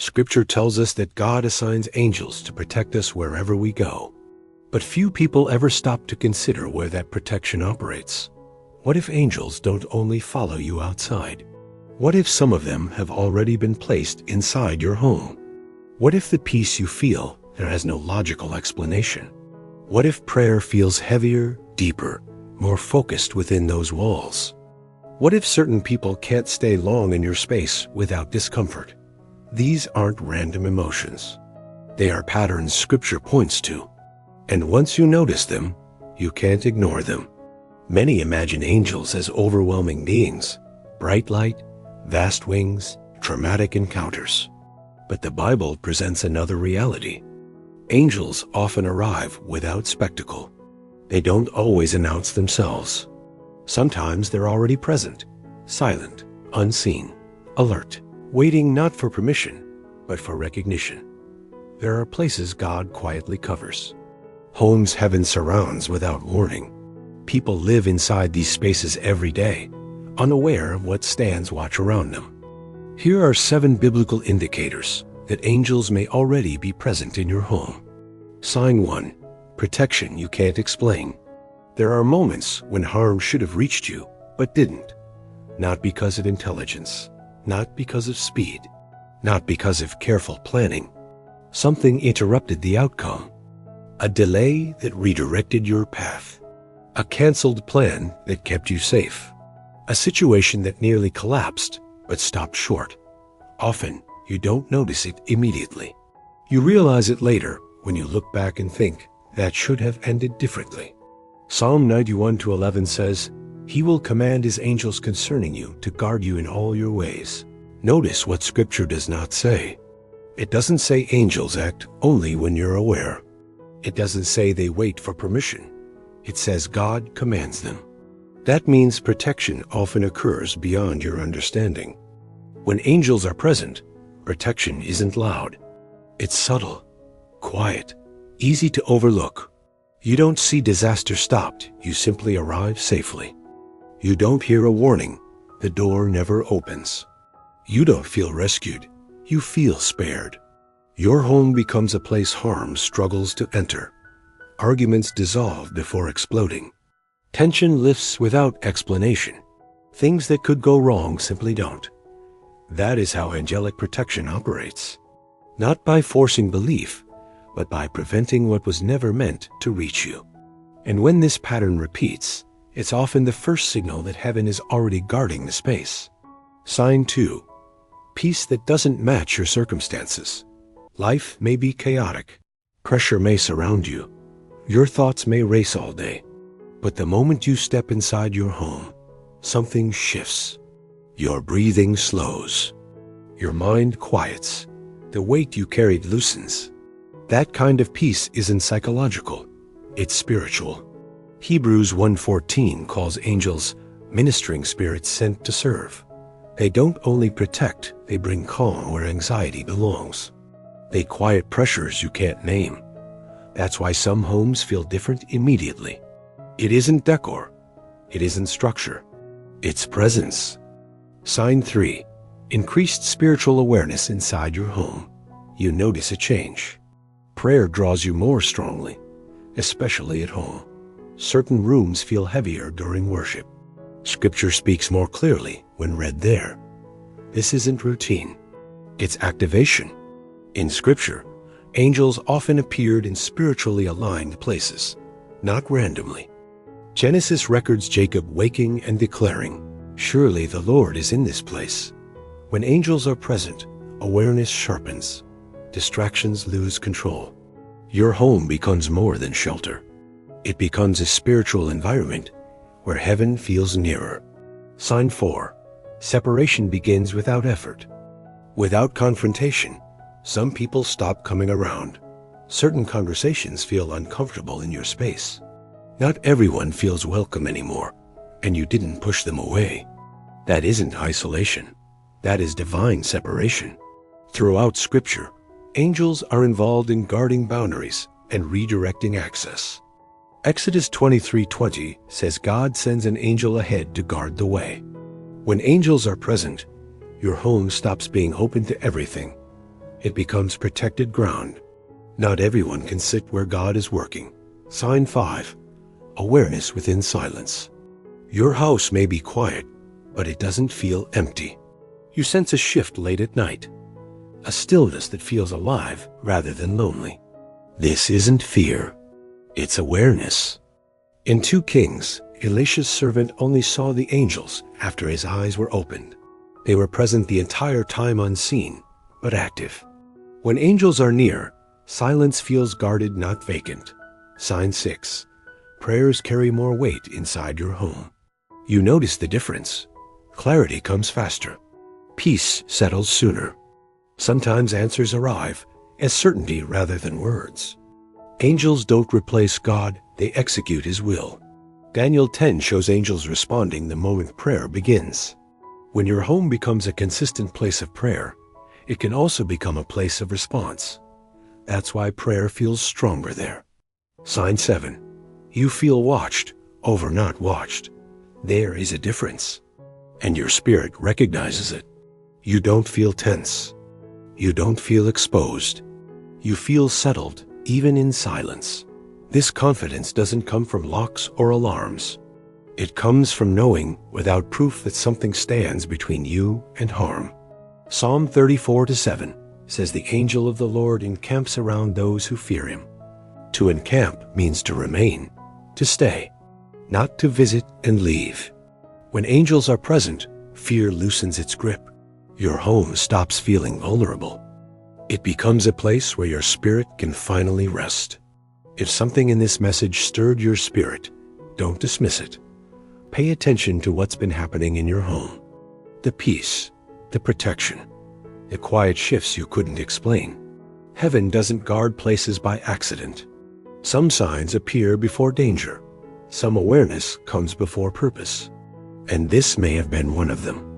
Scripture tells us that God assigns angels to protect us wherever we go. But few people ever stop to consider where that protection operates. What if angels don't only follow you outside? What if some of them have already been placed inside your home? What if the peace you feel there has no logical explanation? What if prayer feels heavier, deeper, more focused within those walls? What if certain people can't stay long in your space without discomfort? These aren't random emotions. They are patterns Scripture points to. And once you notice them, you can't ignore them. Many imagine angels as overwhelming beings, bright light, vast wings, dramatic encounters. But the Bible presents another reality. Angels often arrive without spectacle. They don't always announce themselves. Sometimes they're already present, silent, unseen, alert, waiting not for permission, but for recognition. There are places God quietly covers. Homes heaven surrounds without warning. People live inside these spaces every day, unaware of what stands watch around them. Here are 7 biblical indicators that angels may already be present in your home. Sign 1. Protection you can't explain. There are moments when harm should have reached you, but didn't. Not because of intelligence, not because of speed, not because of careful planning. Something interrupted the outcome. A delay that redirected your path. A canceled plan that kept you safe. A situation that nearly collapsed, but stopped short. Often, you don't notice it immediately. You realize it later when you look back and think, that should have ended differently. Psalm 91:11 says, "He will command his angels concerning you to guard you in all your ways." Notice what Scripture does not say. It doesn't say angels act only when you're aware. It doesn't say they wait for permission. It says God commands them. That means protection often occurs beyond your understanding. When angels are present, protection isn't loud. It's subtle, quiet, easy to overlook. You don't see disaster stopped, you simply arrive safely. You don't hear a warning, the door never opens. You don't feel rescued, you feel spared. Your home becomes a place harm struggles to enter. Arguments dissolve before exploding. Tension lifts without explanation. Things that could go wrong simply don't. That is how angelic protection operates. Not by forcing belief, but by preventing what was never meant to reach you. And when this pattern repeats, it's often the first signal that heaven is already guarding the space. Sign 2. Peace that doesn't match your circumstances. Life may be chaotic. Pressure may surround you. Your thoughts may race all day. But the moment you step inside your home, something shifts. Your breathing slows. Your mind quiets. The weight you carried loosens. That kind of peace isn't psychological. It's spiritual. Hebrews 1:14 calls angels ministering spirits sent to serve. They don't only protect, they bring calm where anxiety belongs. They quiet pressures you can't name. That's why some homes feel different immediately. It isn't decor. It isn't structure. It's presence. Sign 3. Increased spiritual awareness inside your home. You notice a change. Prayer draws you more strongly, especially at home. Certain rooms feel heavier during worship. Scripture speaks more clearly when read there. This isn't routine. It's activation. In Scripture, angels often appeared in spiritually aligned places, not randomly. Genesis records Jacob waking and declaring, "Surely the Lord is in this place." When angels are present, awareness sharpens. Distractions lose control. Your home becomes more than shelter. It becomes a spiritual environment where heaven feels nearer. Sign 4. Separation begins without effort. Without confrontation, some people stop coming around. Certain conversations feel uncomfortable in your space. Not everyone feels welcome anymore, and you didn't push them away. That isn't isolation. That is divine separation. Throughout Scripture, angels are involved in guarding boundaries and redirecting access. Exodus 23:20 says God sends an angel ahead to guard the way. When angels are present, your home stops being open to everything. It becomes protected ground. Not everyone can sit where God is working. Sign 5. Awareness within silence. Your house may be quiet, but it doesn't feel empty. You sense a shift late at night, a stillness that feels alive rather than lonely. This isn't fear, it's awareness. In 2 Kings, Elisha's servant only saw the angels after his eyes were opened. They were present the entire time unseen, but active. When angels are near, silence feels guarded, not vacant. Sign 6. Prayers carry more weight inside your home. You notice the difference. Clarity comes faster. Peace settles sooner. Sometimes answers arrive as certainty rather than words. Angels don't replace God, they execute His will. Daniel 10 shows angels responding the moment prayer begins. When your home becomes a consistent place of prayer, it can also become a place of response. That's why prayer feels stronger there. Sign 7. You feel watched over not watched. There is a difference, and your spirit recognizes it. You don't feel tense. You don't feel exposed. You feel settled, even in silence. This confidence doesn't come from locks or alarms. It comes from knowing without proof that something stands between you and harm. Psalm 34:7 says the angel of the Lord encamps around those who fear Him. To encamp means to remain, to stay, not to visit and leave. When angels are present, fear loosens its grip. Your home stops feeling vulnerable. It becomes a place where your spirit can finally rest. If something in this message stirred your spirit, don't dismiss it. Pay attention to what's been happening in your home. The peace, the protection, the quiet shifts you couldn't explain. Heaven doesn't guard places by accident. Some signs appear before danger. Some awareness comes before purpose. And this may have been one of them.